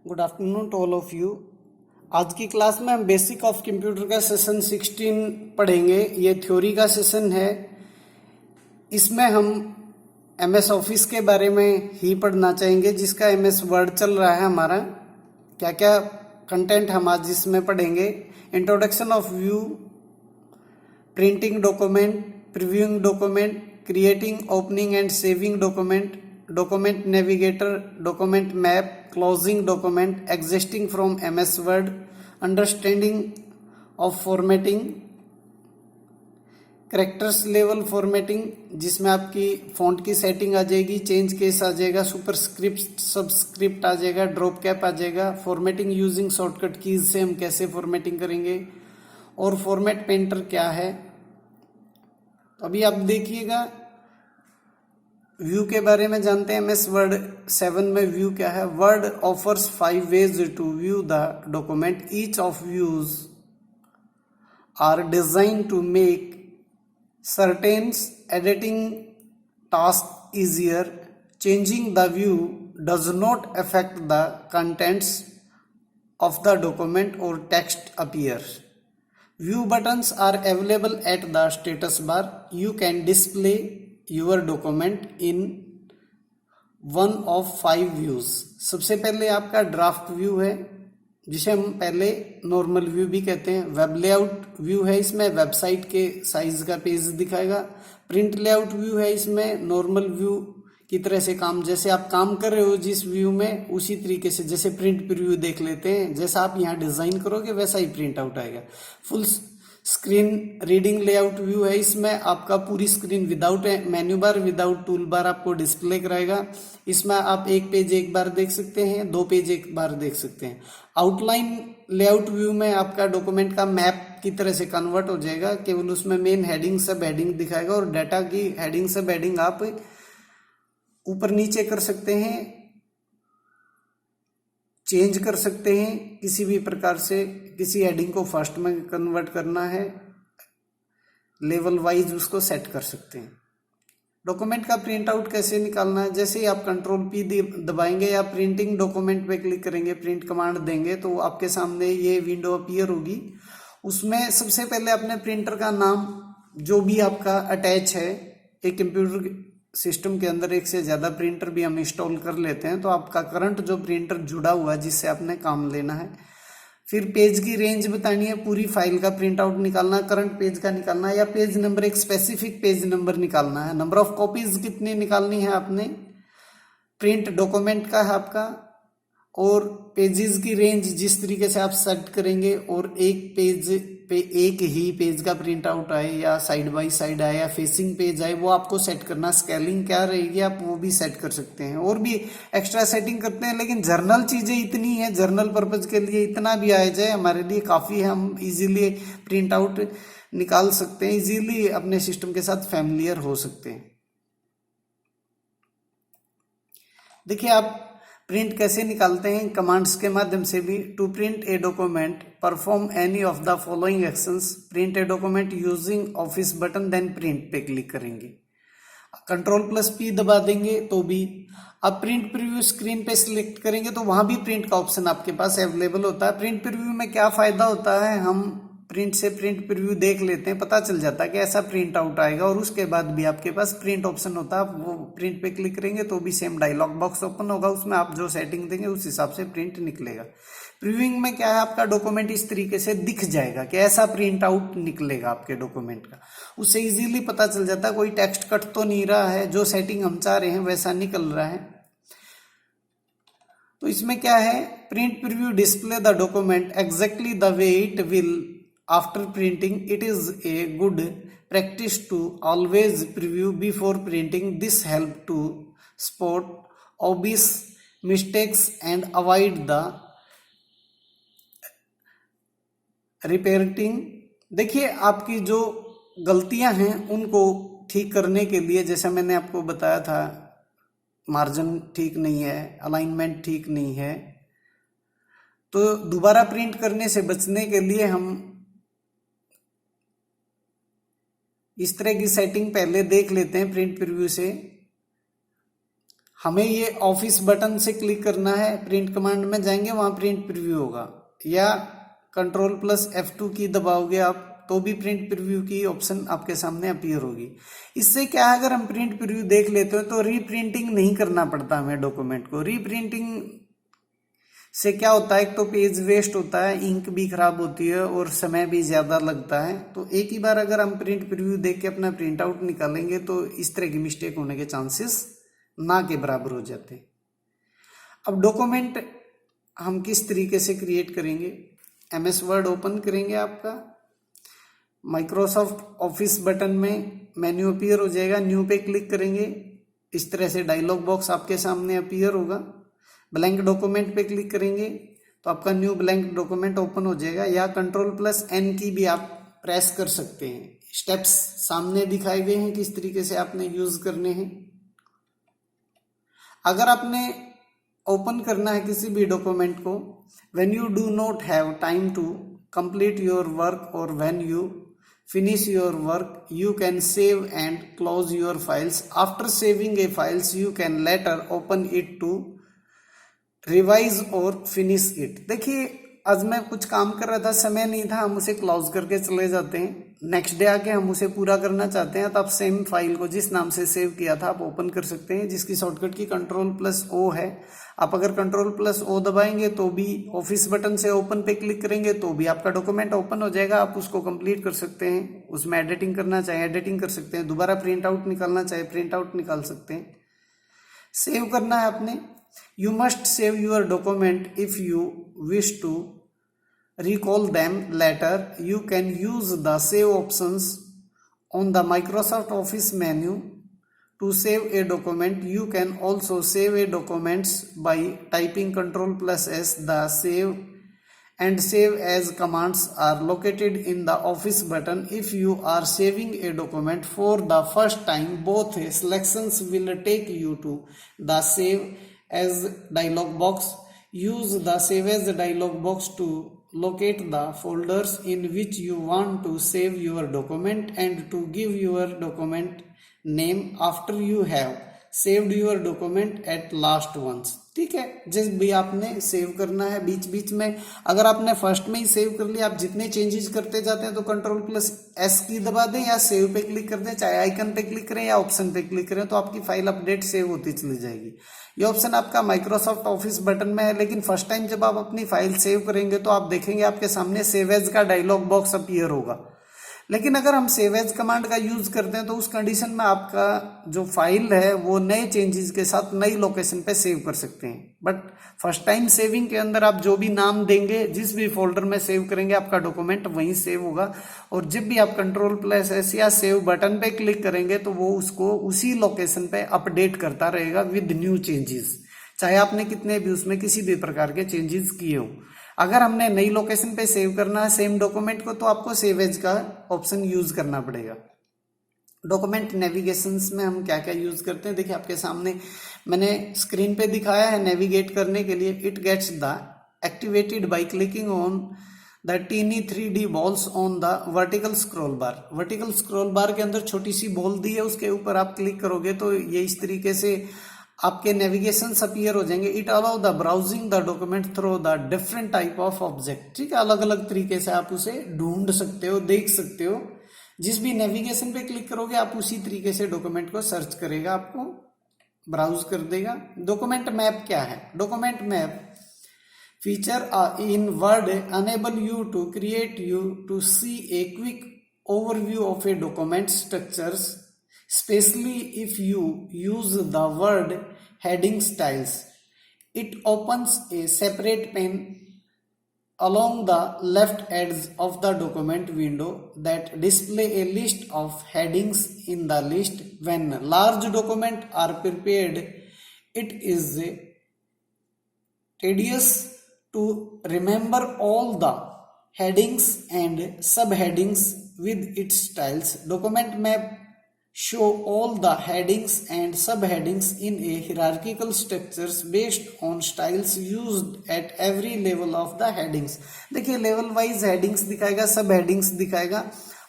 Good afternoon to all of you. आज की class में हम बेसिक ऑफ कंप्यूटर का सेशन 16 पढ़ेंगे। ये थ्योरी का सेशन है। इसमें हम एमएस ऑफिस के बारे में ही पढ़ना चाहेंगे, जिसका एमएस वर्ड चल रहा है हमारा। क्या क्या कंटेंट हम आज इसमें पढ़ेंगे। Introduction of view, printing document, previewing document, creating opening and saving document, document navigator, document map, closing document, existing from MS word, understanding of formatting, characters level formatting, जिसमें आपकी फॉन्ट की सेटिंग आ जाएगी, change case आ जाएगा, superscript subscript आ जाएगा, drop cap आ जाएगा, formatting using shortcut keys से हम कैसे फॉर्मेटिंग करेंगे, और फॉर्मेट पेंटर क्या है। तो अभी आप देखिएगा, व्यू के बारे में जानते हैं। एमएस वर्ड 7 में व्यू क्या है। Word offers 5 ways to view the document. Each of views are design to make certain editing task easier. Changing the view does not affect the contents of the document or text appears. View buttons are available at the status bar. You can display your document in one of 5 views. सबसे पहले आपका draft view है, जिसे हम पहले normal view भी कहते हैं। वेब लेआउट व्यू है, इसमें वेबसाइट के साइज का पेज दिखाएगा। प्रिंट लेआउट व्यू है, इसमें नॉर्मल व्यू की तरह से काम, जैसे आप काम कर रहे हो जिस व्यू में, उसी तरीके से जैसे प्रिंट प्रीव्यू देख लेते हैं, जैसा आप यहाँ डिजाइन करोगे वैसा ही प्रिंट आउट आएगा। Full screen reading layout view है, इसमें आपका पूरी screen without menu bar, without tool bar आपको डिस्प्ले कराएगा। इसमें आप एक पेज एक बार देख सकते हैं, 2 पेज एक बार देख सकते हैं। आउटलाइन लेआउट व्यू में आपका डॉक्यूमेंट का मैप की तरह से कन्वर्ट हो जाएगा, केवल उसमें मेन हेडिंग सब हेडिंग दिखाएगा, और डाटा की हेडिंग सब हेडिंग आप ऊपर नीचे कर सकते हैं, चेंज कर सकते हैं किसी भी प्रकार से। किसी हेडिंग को फर्स्ट में कन्वर्ट करना है, लेवल वाइज उसको सेट कर सकते हैं। डॉक्यूमेंट का प्रिंट आउट कैसे निकालना है, जैसे ही आप कंट्रोल पी दबाएंगे या प्रिंटिंग डॉक्यूमेंट पे क्लिक करेंगे, प्रिंट कमांड देंगे, तो आपके सामने ये विंडो अपीयर होगी। उसमें सबसे पहले अपने प्रिंटर का नाम, जो भी आपका अटैच है, एक कंप्यूटर सिस्टम के अंदर एक से ज़्यादा प्रिंटर भी हम इंस्टॉल कर लेते हैं, तो आपका करंट जो प्रिंटर जुड़ा हुआ है जिससे आपने काम लेना है। फिर पेज की रेंज बतानी है, पूरी फाइल का प्रिंट आउट निकालना, करंट पेज का निकालना है, या पेज नंबर, एक स्पेसिफिक पेज नंबर निकालना है। नंबर ऑफ कॉपीज कितनी निकालनी है आपने, प्रिंट डॉक्यूमेंट का है आपका, और पेजेस की रेंज जिस तरीके से आप सेट करेंगे, और एक पेज पे एक ही पेज का प्रिंट आउट आए, या साइड बाय साइड आए, या फेसिंग पेज आए, वो आपको सेट करना। स्केलिंग क्या रहेगी आप वो भी सेट कर सकते हैं, और भी एक्स्ट्रा सेटिंग करते हैं। लेकिन जर्नल चीज़ें इतनी है, जर्नल पर्पज के लिए इतना भी आ जाए हमारे लिए काफ़ी है। हम इजीली प्रिंट आउट निकाल सकते हैं, इजीली अपने सिस्टम के साथ फैमिलियर हो सकते हैं। देखिए आप प्रिंट कैसे निकालते हैं, कमांड्स के माध्यम से भी। To print a document perform any of the following actions. Print a document using office button, then print पे क्लिक करेंगे। Ctrl+P दबा देंगे तो भी। अब प्रिंट प्रीव्यू स्क्रीन पे सिलेक्ट करेंगे तो वहां भी प्रिंट का ऑप्शन आपके पास अवेलेबल होता है। प्रिंट प्रीव्यू में क्या फायदा होता है, हम प्रिंट से प्रिंट प्रीव्यू देख लेते हैं, पता चल जाता है कि ऐसा प्रिंट आउट आएगा, और उसके बाद भी आपके पास प्रिंट ऑप्शन होता है। वो प्रिंट पे क्लिक करेंगे तो भी सेम डायलॉग बॉक्स ओपन होगा, उसमें आप जो सेटिंग देंगे उस हिसाब से प्रिंट निकलेगा। प्रीव्यूइंग में क्या है, आपका डॉक्यूमेंट इस तरीके से दिख जाएगा कि ऐसा प्रिंट आउट निकलेगा आपके डॉक्यूमेंट का। उससे इजीली पता चल जाता है कोई टेक्स्ट कट तो नहीं रहा है, जो सेटिंग हम चाह रहे हैं वैसा निकल रहा है। तो इसमें क्या है, print preview display the document exactly the way it will after printing. It is a good practice to always preview before printing. This help to spot obvious mistakes and avoid the repairing. देखिए आपकी जो गलतियां हैं उनको ठीक करने के लिए, जैसे मैंने आपको बताया था, मार्जिन ठीक नहीं है, अलाइनमेंट ठीक नहीं है, तो दोबारा प्रिंट करने से बचने के लिए हम इस तरह की सेटिंग पहले देख लेते हैं प्रिंट प्रीव्यू से। हमें ये ऑफिस बटन से क्लिक करना है, प्रिंट कमांड में जाएंगे, वहां प्रिंट प्रीव्यू होगा, या Ctrl+F2 की दबाओगे आप तो भी प्रिंट प्रीव्यू की ऑप्शन आपके सामने अपीयर होगी। इससे क्या है, अगर हम प्रिंट प्रीव्यू देख लेते हो तो रीप्रिंटिंग नहीं करना पड़ता हमें डॉक्यूमेंट को। रीप्रिंटिंग से क्या होता है, एक तो पेज वेस्ट होता है, इंक भी खराब होती है और समय भी ज्यादा लगता है। तो एक ही बार अगर हम प्रिंट प्रीव्यू देख के अपना प्रिंट आउट निकालेंगे तो इस तरह की मिस्टेक होने के चांसेस ना के बराबर हो जाते हैं। अब डॉक्यूमेंट हम किस तरीके से क्रिएट करेंगे, MS वर्ड ओपन करेंगे, आपका माइक्रोसॉफ्ट ऑफिस बटन में मेन्यू अपीयर हो जाएगा, न्यू पे क्लिक करेंगे, इस तरह से डायलॉग बॉक्स आपके सामने अपीयर होगा। ब्लैंक डॉक्यूमेंट पे क्लिक करेंगे तो आपका न्यू ब्लैंक डॉक्यूमेंट ओपन हो जाएगा, या Ctrl+N की भी आप प्रेस कर सकते हैं। स्टेप्स सामने दिखाए गए हैं किस तरीके से आपने यूज करने हैं। अगर आपने ओपन करना है किसी भी डॉक्यूमेंट को, when you do not have time to complete your work और when you finish your work, you can save and close your files. After saving a files, you can later open it to revise or finish it. देखिए आज मैं कुछ काम कर रहा था, समय नहीं था, हम उसे क्लोज करके चले जाते हैं। नेक्स्ट डे आके हम उसे पूरा करना चाहते हैं तो आप सेम फाइल को जिस नाम से सेव किया था आप ओपन कर सकते हैं, जिसकी शॉर्टकट की Ctrl+O है। आप अगर Ctrl+O दबाएंगे तो भी, ऑफिस बटन से ओपन पे क्लिक करेंगे तो भी आपका डॉक्यूमेंट ओपन हो जाएगा। आप उसको कंप्लीट कर सकते हैं, उसमें एडिटिंग करना चाहे एडिटिंग कर सकते हैं, दोबारा प्रिंट आउट निकालना चाहे प्रिंट आउट निकाल सकते हैं। सेव करना है आपने। You must save your document if you wish to recall them later. You can use the save options on the Microsoft Office menu to save a document. You can also save a documents by typing Ctrl+S. The save and save as commands are located in the Office button. If you are saving a document for the first time, both selections will take you to the save as dialog box. Use the save as dialog box to locate the folders in which you want to save your document and to give your document name after you have saved your document at last once. ठीक है, जब भी आपने save करना है बीच बीच में, अगर आपने फर्स्ट में ही सेव कर लिया, आप जितने चेंजेस करते जाते हैं तो Ctrl+S की दबा दें या सेव पे क्लिक कर दें, चाहे आइकन पे क्लिक करें या ऑप्शन पे क्लिक करें, तो आपकी फाइल अपडेट सेव होती चली जाएगी। ये ऑप्शन आपका माइक्रोसॉफ्ट ऑफिस बटन में है, लेकिन फर्स्ट टाइम जब आप अपनी फाइल सेव करेंगे तो आप देखेंगे आपके सामने सेव एज का डायलॉग बॉक्स अपीयर होगा। लेकिन अगर हम सेव एज कमांड का यूज करते हैं तो उस कंडीशन में आपका जो फाइल है वो नए चेंजेस के साथ नई लोकेशन पे सेव कर सकते हैं। बट फर्स्ट टाइम सेविंग के अंदर आप जो भी नाम देंगे, जिस भी फोल्डर में सेव करेंगे, आपका डॉक्यूमेंट वहीं सेव होगा। और जब भी आप Ctrl+S या सेव बटन पे क्लिक करेंगे तो वो उसको उसी लोकेशन पे अपडेट करता रहेगा विद न्यू चेंजेस, चाहे आपने कितने भी उसमें किसी भी प्रकार के चेंजेस किए हो। अगर हमने नई लोकेशन पे सेव करना है सेम डॉक्यूमेंट को तो आपको सेव एज का ऑप्शन यूज करना पड़ेगा। डॉक्यूमेंट नेविगेशंस में हम क्या क्या यूज करते हैं, देखिए आपके सामने मैंने स्क्रीन पे दिखाया है नेविगेट करने के लिए। It gets the activated by clicking on the tiny 3D balls on the vertical scroll bar. Vertical scroll bar के अंदर छोटी सी बॉल दी है, उसके ऊपर आप क्लिक करोगे तो ये इस तरीके से आपके नेविगेशन अपीयर हो जाएंगे। It allow the browsing the document through the different type of object. ठीक है, अलग अलग तरीके से आप उसे ढूंढ सकते हो, देख सकते हो। जिस भी नेविगेशन पे क्लिक करोगे आप उसी तरीके से डॉक्यूमेंट को सर्च करेगा, आपको ब्राउज कर देगा। डॉक्यूमेंट मैप क्या है? Document map feature in word enable you to create you to see a quick overview of a document structures, especially if you use the word heading styles. It opens a separate pane along the left edge of the document window that display a list of headings in the list. When large documents are prepared, it is tedious to remember all the headings and subheadings with its styles. Document map show all the headings and subheadings in a hierarchical structures based on styles used at every level of the headings. देखिए level wise headings दिखाएगा, सब headings दिखाएगा,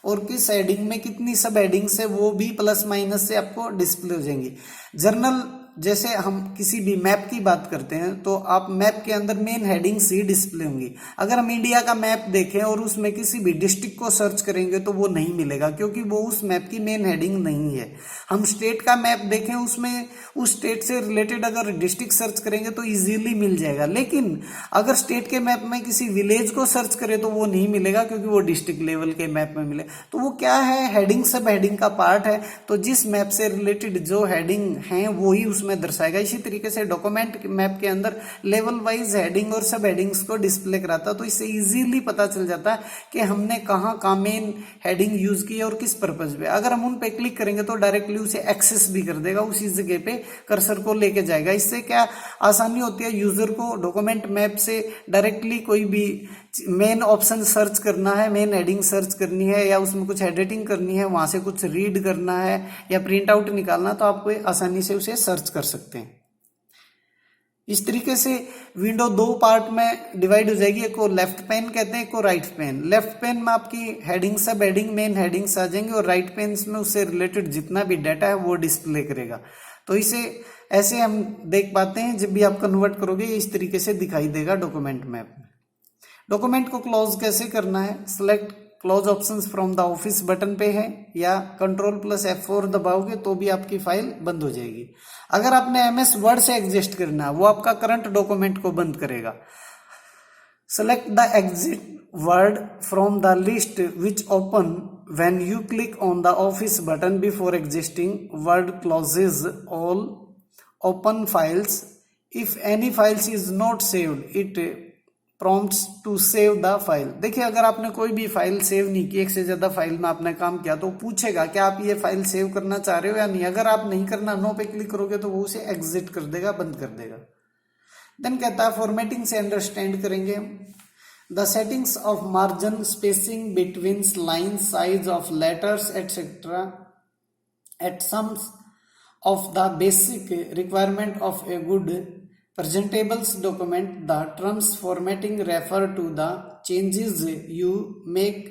और किस heading में कितनी सब headings है वो भी प्लस माइनस से आपको डिस्प्ले हो जाएंगी। जर्नल जैसे हम किसी भी मैप की बात करते हैं तो आप मैप के अंदर मेन हेडिंग्स ही डिस्प्ले होंगी। अगर हम इंडिया का मैप देखें और उसमें किसी भी डिस्ट्रिक्ट को सर्च करेंगे तो वो नहीं मिलेगा, क्योंकि वो उस मैप की मेन हेडिंग नहीं है। हम स्टेट का मैप देखें, उसमें उस स्टेट से रिलेटेड अगर डिस्ट्रिक्ट सर्च करेंगे तो इजीली मिल जाएगा, लेकिन अगर स्टेट के मैप में किसी विलेज को सर्च करें तो वो नहीं मिलेगा, क्योंकि वो डिस्ट्रिक्ट लेवल के मैप में मिले। तो वो क्या है, हेडिंग सब हेडिंग का पार्ट है, तो जिस मैप से रिलेटेड जो हेडिंग है वो ही उसमें दर्शाएगा। इसी तरीके से डॉक्यूमेंट मैप के अंदर लेवल वाइज हेडिंग और सब हेडिंग्स को डिस्प्ले कराता, तो इससे इजीली पता चल जाता है कि हमने कहाँ कहाँ मेन हेडिंग यूज की है और किस पर्पज पे। अगर हम उन पे क्लिक करेंगे तो डायरेक्टली उसे एक्सेस भी कर देगा, उसी जगह पे कर्सर को लेके जाएगा। इससे क्या आसानी होती है, यूजर को डॉक्यूमेंट मैप से डायरेक्टली कोई भी मेन ऑप्शन सर्च करना है, मेन हेडिंग सर्च करनी है, या उसमें कुछ एडिटिंग करनी है, वहां से कुछ रीड करना है या प्रिंट आउट निकालना, तो आप आसानी से उसे सर्च कर सकते हैं। इस तरीके से विंडो दो पार्ट में डिवाइड हो जाएगी, एक को लेफ्ट पेन कहते हैं, एक को राइट पेन। लेफ्ट पेन में आपकी हेडिंग सब हेडिंग मेन हेडिंग्स आ जाएंगे, और राइट पेन में उससे रिलेटेड जितना भी डाटा है वो डिस्प्ले करेगा। तो इसे ऐसे हम देख पाते हैं, जब भी आप कन्वर्ट करोगे इस तरीके से दिखाई देगा डॉक्यूमेंट मैप में। डॉक्यूमेंट को क्लोज कैसे करना है, select close options from the office button पे है, या Ctrl+F4 दबाओगे तो भी आपकी फाइल बंद हो जाएगी। अगर आपने MS वर्ड से एग्जिस्ट करना है, वो आपका करंट डॉक्यूमेंट को बंद करेगा। Select the exit word from the list which open when you click on the office button before existing word closes all open files. If any files is not saved, it prompts to save the file. देखिए, अगर आपने कोई भी file save नहीं की, एक से ज्यादा फाइल में आपने काम किया, तो पूछेगा कि आप ये फाइल सेव करना चाह रहे हो या नहीं। अगर आप नहीं करना, नो पे क्लिक करोगे तो वो उसे एग्जिट कर देगा, बंद कर देगा। देन कहता है फॉर्मेटिंग से अंडरस्टैंड करेंगे the settings of margin, spacing between lines, size of letters, etc. at some of the basic requirement of a good presentable document. The terms formatting refer to the changes you make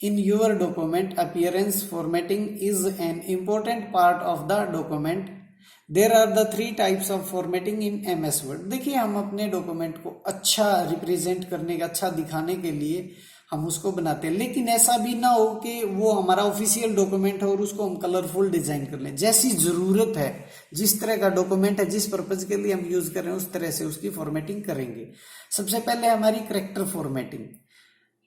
in your document appearance. Formatting is an important part of the document. There are the 3 types of formatting in MS Word. देखिए, हम अपने document को अच्छा represent करने का, अच्छा दिखाने के लिए हम उसको बनाते हैं, लेकिन ऐसा भी ना हो कि वो हमारा ऑफिशियल डॉक्यूमेंट है और उसको हम कलरफुल डिजाइन कर लें। जैसी जरूरत है, जिस तरह का डॉक्यूमेंट है, जिस पर्पज के लिए हम यूज कर रहे हैं, उस तरह से उसकी फॉर्मेटिंग करेंगे। सबसे पहले हमारी कैरेक्टर फॉर्मेटिंग,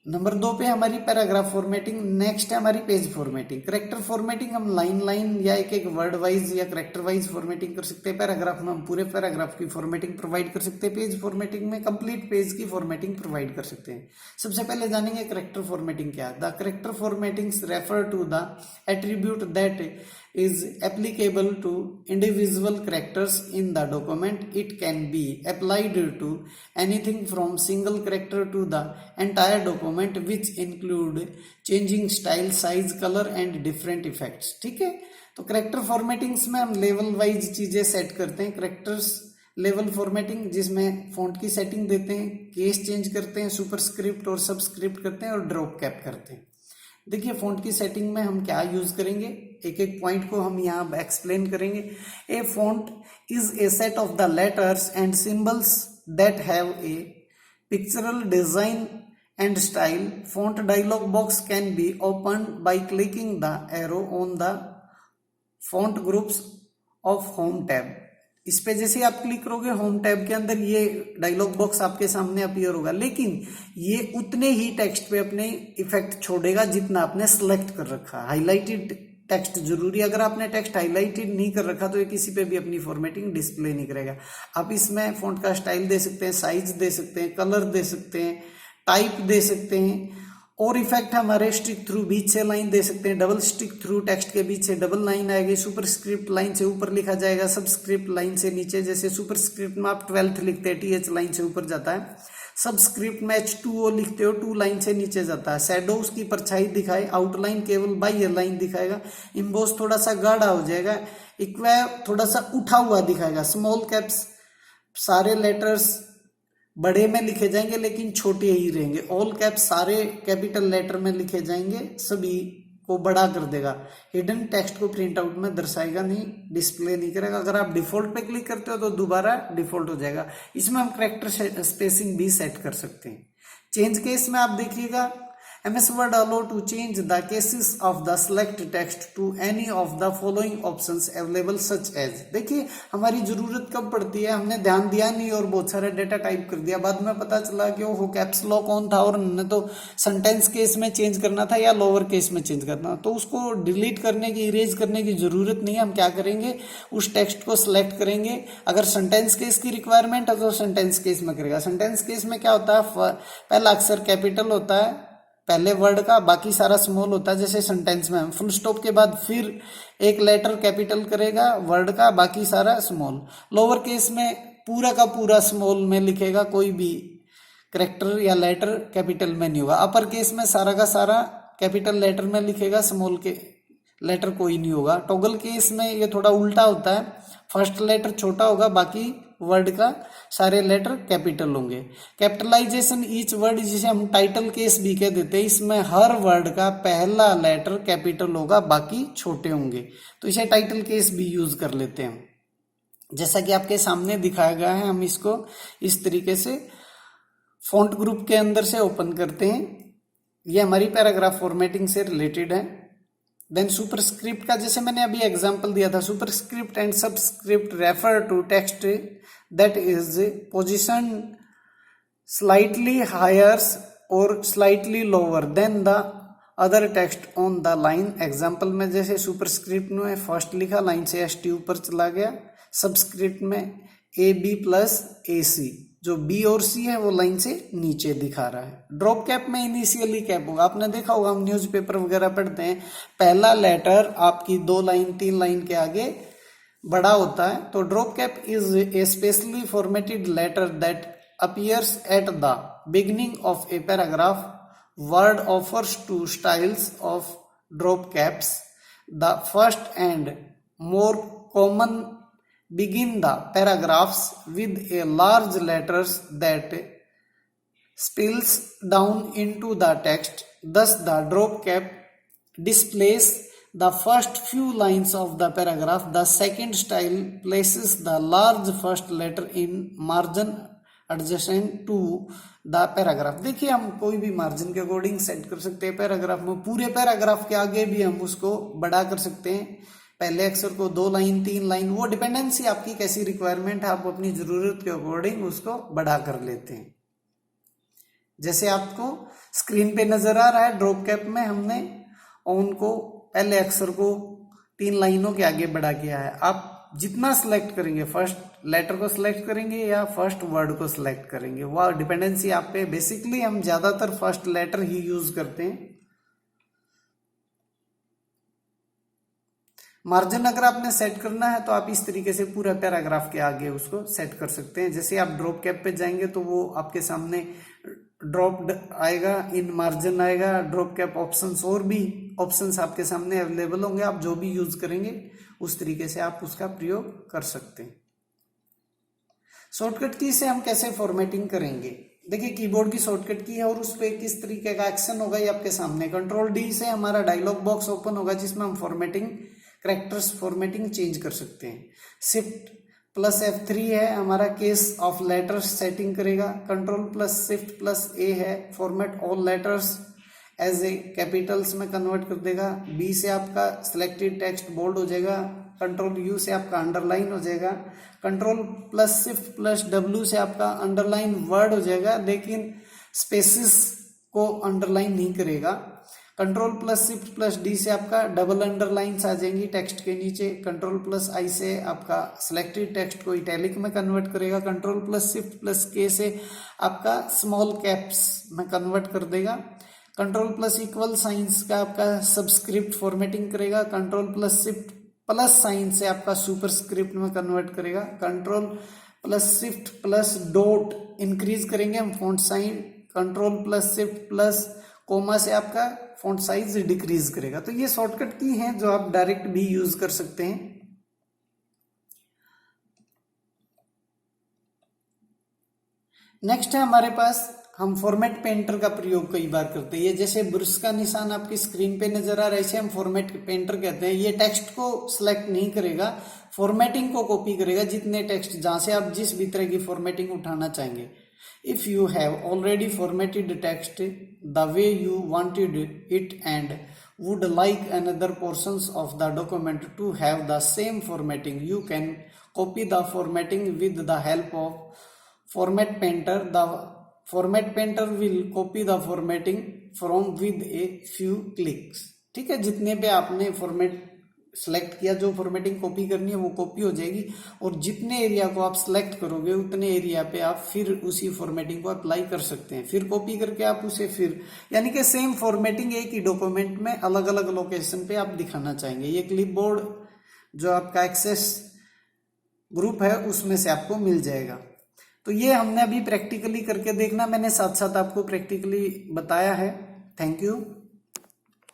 नंबर 2 पे हमारी पैराग्राफ फॉर्मेटिंग, नेक्स्ट है हमारी पेज फॉर्मेटिंग। करेक्टर फॉर्मेटिंग हम लाइन लाइन या एक एक वर्ड वाइज या करेक्टर वाइज फॉर्मेटिंग कर सकते हैं। पैराग्राफ में हम पूरे पैराग्राफ की फॉर्मेटिंग प्रोवाइड कर सकते हैं। पेज फॉर्मेटिंग में कंप्लीट पेज की फॉर्मेटिंग प्रोवाइड कर सकते हैं। सबसे पहले जानेंगे करेक्टर फॉर्मेटिंग क्या है। The character formattings refer to the attribute that is applicable to individual characters in the document. It can be applied to anything from single character to the entire document, which include changing style, size, color and different effects. ठीक है, तो character formattings में हम level wise चीजें set करते हैं। Characters level formatting जिसमें font की सेटिंग देते हैं, केस चेंज करते हैं, सुपरस्क्रिप्ट और सबस्क्रिप्ट करते हैं और ड्रॉप कैप करते हैं। देखिए, फॉन्ट की सेटिंग में हम क्या यूज करेंगे, एक एक पॉइंट को हम यहाँ एक्सप्लेन करेंगे। A font is a set of the letters and symbols that have a pictorial design and style. Font dialog box can be open by clicking the arrow on the font groups of home tab. इस पे जैसे आप click करोगे, home tab के अंदर ये dialogue box आपके सामने अपीयर होगा, लेकिन ये उतने ही टेक्स्ट पे अपने इफेक्ट छोड़ेगा जितना आपने सेलेक्ट कर रखा। हाईलाइटेड टेक्स्ट जरूरी, अगर आपने टेक्स्ट हाईलाइटेड नहीं कर रखा तो ये किसी पे भी अपनी फॉर्मेटिंग डिस्प्ले नहीं करेगा। आप इसमें फॉन्ट का स्टाइल दे सकते हैं, साइज दे सकते हैं, कलर दे सकते हैं, टाइप दे सकते हैं, और इफेक्ट हमारे स्टिक थ्रू बीच से लाइन दे सकते हैं। डबल स्टिक थ्रू टेक्स्ट के बीच से डबल लाइन आएगी, सुपरस्क्रिप्ट लाइन से ऊपर लिखा जाएगा, सबस्क्रिप्ट लाइन से नीचे। जैसे सुपरस्क्रिप्ट में आप 12th लिखते हैं, TH लाइन से ऊपर जाता है। सबस्क्रिप्ट में H2O लिखते हो, 2 लाइन से नीचे जाता है। शैडो उसकी परछाई दिखाए, आउटलाइन केवल बाह्य लाइन दिखाएगा। इम्बोस थोड़ा सा गाढ़ा हो जाएगा, इक्वा थोड़ा सा उठा हुआ दिखाएगा। स्मॉल कैप्स सारे लेटर्स बड़े में लिखे जाएंगे लेकिन छोटे ही रहेंगे। ऑल कैप्स सारे कैपिटल लेटर में लिखे जाएंगे, सभी को बड़ा कर देगा, हिडन टेक्स्ट को प्रिंट आउट में दर्शाएगा नहीं, डिस्प्ले नहीं करेगा। अगर आप डिफॉल्ट पे क्लिक करते हो तो दोबारा डिफॉल्ट हो जाएगा। इसमें हम कैरेक्टर स्पेसिंग भी सेट कर सकते हैं। चेंज केस में आप देखिएगा, MS Word allow to change the cases of the select text to any of the following options available such as। देखिए हमारी जरूरत कब पड़ती है, हमने ध्यान दिया नहीं और बहुत सारे डेटा टाइप कर दिया, बाद में पता चला कि वो कैप्स लॉक ऑन था और हमने तो सेंटेंस केस में चेंज करना था या लोअर केस में चेंज करना, तो उसको डिलीट करने की, इरेज करने की जरूरत नहीं है। हम क्या करेंगे, उस टेक्स्ट को सिलेक्ट करेंगे। अगर सेंटेंस केस की रिक्वायरमेंट है तो सेंटेंस केस में करेगा। सेंटेंस केस में क्या होता है, पहला अक्षर कैपिटल होता है पहले वर्ड का, बाकी सारा स्मॉल होता है। जैसे सेंटेंस में हम फुल स्टॉप के बाद फिर एक लेटर कैपिटल करेगा वर्ड का, बाकी सारा स्मॉल। लोअर केस में पूरा का पूरा स्मॉल में लिखेगा, कोई भी कैरेक्टर या लेटर कैपिटल में नहीं होगा। अपर केस में सारा का सारा कैपिटल लेटर में लिखेगा, स्मॉल के लेटर कोई नहीं होगा। टॉगल केस में ये थोड़ा उल्टा होता है, फर्स्ट लेटर छोटा होगा, बाकी वर्ड का सारे लेटर कैपिटल होंगे। कैपिटलाइजेशन ईच वर्ड, जिसे हम टाइटल केस भी कह देते हैं, इसमें हर वर्ड का पहला लेटर कैपिटल होगा, बाकी छोटे होंगे, तो इसे टाइटल केस भी यूज कर लेते हैं। जैसा कि आपके सामने दिखाया गया है, हम इसको इस तरीके से फॉन्ट ग्रुप के अंदर से ओपन करते हैं। ये हमारी पैराग्राफ फॉर्मेटिंग से रिलेटेड है। देन सुपरस्क्रिप्ट का, जैसे मैंने अभी एग्जांपल दिया था, superscript and subscript refer to text that is position slightly higher और slightly lower than the other text on the line. Example में जैसे सुपरस्क्रिप्ट में फर्स्ट लिखा, लाइन से ST ऊपर चला गया। सबस्क्रिप्ट में AB प्लस AC, जो B और C है वो लाइन से नीचे दिखा रहा है। ड्रॉप कैप में इनिशियली कैप होगा, आपने देखा होगा, हम न्यूज़पेपर वगैरह पढ़ते हैं, पहला लेटर आपकी 2 लाइन 3 लाइन के आगे बड़ा होता है। तो drop cap is a specially formatted letter that appears at the beginning of a paragraph. Word offers two styles of drop caps. The first and more common begin the paragraphs with a large letters that spills down into the text. Thus the drop cap displays the first few lines of the paragraph. The second style places the large first letter in margin adjacent to the paragraph। देखिए हम कोई भी margin के according set कर सकते हैं paragraph में। पूरे पैराग्राफ के आगे भी हम उसको बड़ा कर सकते हैं, पहले अक्षर को 2 लाइन 3 लाइन, वो डिपेंडेंसी आपकी कैसी रिक्वायरमेंट है, आप अपनी जरूरत के अकॉर्डिंग उसको बड़ा कर लेते हैं। जैसे आपको स्क्रीन पे नजर आ रहा है, ड्रॉप कैप में हमने ऑन को पहले अक्षर को 3 लाइनों के आगे बड़ा किया है। आप जितना सिलेक्ट करेंगे, फर्स्ट लेटर को सिलेक्ट करेंगे या फर्स्ट वर्ड को सिलेक्ट करेंगे, वह डिपेंडेंसी आप पे। बेसिकली हम ज्यादातर फर्स्ट लेटर ही यूज करते हैं। मार्जिन अगर आपने सेट करना है तो आप इस तरीके से पूरा पैराग्राफ के आगे उसको सेट कर सकते हैं। जैसे आप ड्रॉप कैप पे जाएंगे तो वो आपके सामने ड्रॉप आएगा, इन मार्जिन आएगा, ड्रॉप कैप ऑप्शंस, और भी ऑप्शंस आपके सामने अवेलेबल होंगे। आप जो भी यूज करेंगे उस तरीके से आप उसका प्रयोग कर सकते हैं। शॉर्टकट की से हम कैसे फॉर्मेटिंग करेंगे, देखिए कीबोर्ड की शॉर्टकट की है और उस पर किस तरीके का एक्शन होगा ये आपके सामने। Ctrl+D से हमारा डायलॉग बॉक्स ओपन होगा जिसमें हम फॉर्मेटिंग, कैरेक्टर्स फॉर्मेटिंग चेंज कर सकते हैं। Shift+F3 है हमारा केस ऑफ लेटर्स सेटिंग करेगा। Ctrl+Shift+A है format all letters as a capitals में कन्वर्ट कर देगा। B से आपका सिलेक्टेड टेक्स्ट बोल्ड हो जाएगा। Ctrl+U से आपका अंडरलाइन हो जाएगा। Ctrl+Shift+W से आपका अंडरलाइन वर्ड हो जाएगा, लेकिन स्पेसिस को अंडरलाइन नहीं करेगा। Ctrl+Shift+D से आपका डबल अंडरलाइंस आ जाएंगी टेक्स्ट के नीचे। Ctrl+I से आपका सिलेक्टेड टेक्स्ट को इटैलिक में कन्वर्ट करेगा। Ctrl+Shift+K से आपका स्मॉल कैप्स में कन्वर्ट कर देगा। Ctrl+=साइंस का आपका सबस्क्रिप्ट फॉर्मेटिंग करेगा। Ctrl+Shift+साइन से आपका सुपरस्क्रिप्ट में कन्वर्ट करेगा। Ctrl+Shift+डॉट इंक्रीज करेंगे हम फॉन्ट साइज। Ctrl+Shift+कोमा से आपका फॉन्ट साइज डिक्रीज करेगा। तो ये शॉर्टकट की हैं जो आप डायरेक्ट भी यूज कर सकते हैं। नेक्स्ट है हमारे पास हम फॉर्मेट पेंटर का प्रयोग कई बार करते हैं। ये जैसे ब्रश का निशान आपकी स्क्रीन पे नजर आ रहा है, इसे हम फॉर्मेट पेंटर कहते हैं। ये टेक्स्ट को सिलेक्ट नहीं करेगा, फॉर्मेटिंग को कॉपी करेगा, जितने टेक्स्ट जहां से आप जिस भी तरह की फॉर्मेटिंग उठाना चाहेंगे। If you have already formatted text the way you wanted it and would like another portions of the document to have the same formatting, you can copy the formatting with the help of format painter. The format painter will copy the formatting from with a few clicks. ठीक है, जितने पे आपने format select किया, जो formatting copy करनी है वो कॉपी हो जाएगी, और जितने एरिया को आप सेलेक्ट करोगे उतने एरिया पे आप फिर उसी फॉर्मेटिंग को अप्लाई कर सकते हैं। फिर कॉपी करके आप उसे फिर, यानी कि सेम फॉर्मेटिंग एक ही डॉक्यूमेंट में अलग अलग लोकेशन पे आप दिखाना चाहेंगे। ये क्लिपबोर्ड जो आपका एक्सेस ग्रुप है उसमें से आपको मिल जाएगा। तो ये हमने अभी प्रैक्टिकली करके देखना, मैंने साथ साथ आपको प्रैक्टिकली बताया है। Thank you.